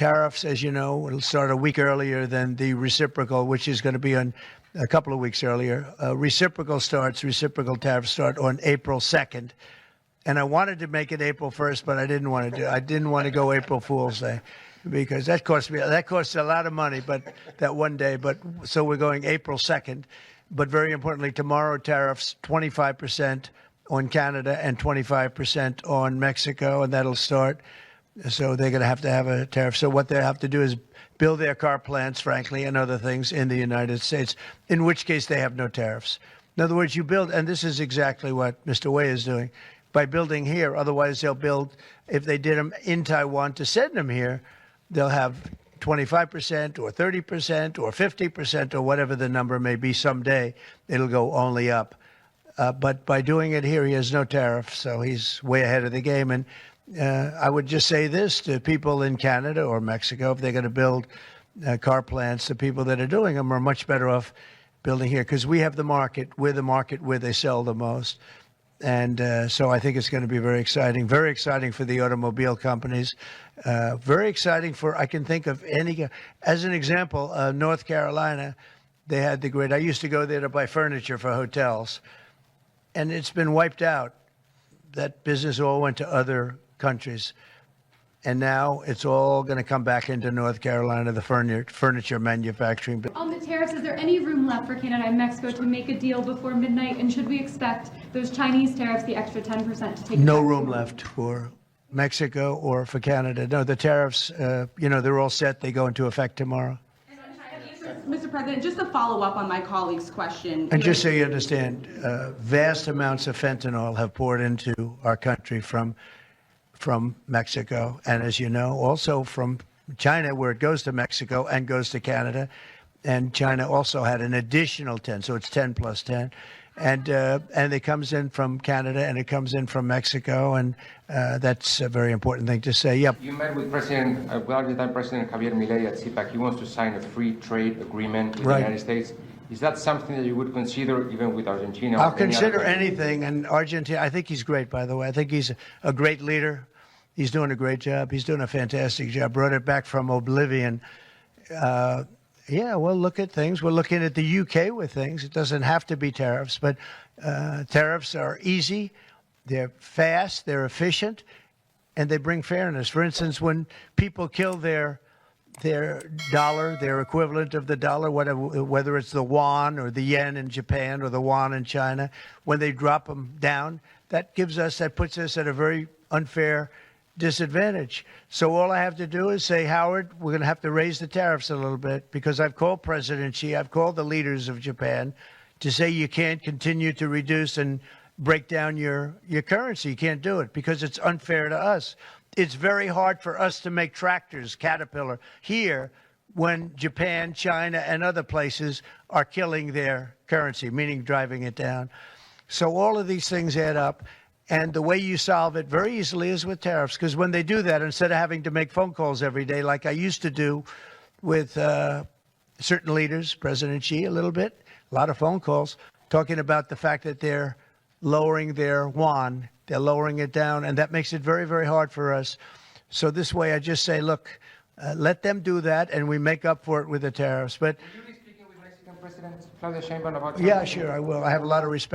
tariffs, as you know, it'll start a week earlier than the reciprocal, which is going to be on a couple of weeks earlier. Reciprocal tariffs start on April 2nd. And I wanted to make it April 1st, but I didn't want to go April Fool's Day, because that costs a lot of money, but that one day. But so we're going April 2nd. But very importantly, tomorrow tariffs 25% on Canada and 25% on Mexico, and that'll start. So they're going to have a tariff. So what they have to do is build their car plants, frankly, and other things in the United States, in which case they have no tariffs. In other words, you build, and this is exactly what Mr. Wei is doing, by building here. Otherwise, they'll build, if they did them in Taiwan to send them here, they'll have 25% or 30% or 50% or whatever the number may be someday. It'll go only up. But by doing it here, he has no tariff, so he's way ahead of the game. And I would just say this to people in Canada or Mexico: if they're going to build car plants, the people that are doing them are much better off building here, because we have the market. We're the market where they sell the most. And so I think it's going to be very exciting for the automobile companies, very exciting for, I can think of any, as an example, North Carolina, they had the great, I used to go there to buy furniture for hotels, and it's been wiped out. That business all went to other countries. And now it's all going to come back into North Carolina, the furniture manufacturing. On the tariffs, is there any room left for Canada and Mexico to make a deal before midnight? And should we expect those Chinese tariffs, the extra 10%, to take No room left for Mexico or for Canada. No, the tariffs, they're all set. They go into effect tomorrow. Mr. President, just to follow up on my colleague's question. And just so you understand, vast amounts of fentanyl have poured into our country from Mexico, and as you know, also from China, where it goes to Mexico and goes to Canada. And China also had an additional 10, so it's 10 plus 10. And it comes in from Canada and it comes in from Mexico, and that's a very important thing to say. Yep. You met with Argentine President Javier Milei at CPAC. He wants to sign a free trade agreement with the United States. Is that something that you would consider even with Argentina? I'll consider anything. And Argentina, I think he's great, by the way. I think he's a great leader. He's doing a great job. He's doing a fantastic job. Brought it back from oblivion. Yeah, we'll look at things. We're looking at the UK with things. It doesn't have to be tariffs, but tariffs are easy. They're fast. They're efficient, and they bring fairness. For instance, when people kill their dollar, their equivalent of the dollar, whether it's the yuan or the yen in Japan or the yuan in China, when they drop them down, that puts us at a very unfair disadvantage. So all I have to do is say, Howard, we're going to have to raise the tariffs a little bit, because I've called President Xi, I've called the leaders of Japan to say you can't continue to reduce and break down your currency. You can't do it because it's unfair to us. It's very hard for us to make tractors, Caterpillar, here when Japan, China, and other places are killing their currency, meaning driving it down. So all of these things add up. And the way you solve it very easily is with tariffs, because when they do that, instead of having to make phone calls every day like I used to do with certain leaders, President Xi, a lot of phone calls, talking about the fact that they're lowering their yuan, they're lowering it down, and that makes it very, very hard for us. So this way I just say, look, let them do that, and we make up for it with the tariffs. But will you be speaking with Mexican President Claudia Sheinbaum about? Yeah, sure, I will. I have a lot of respect.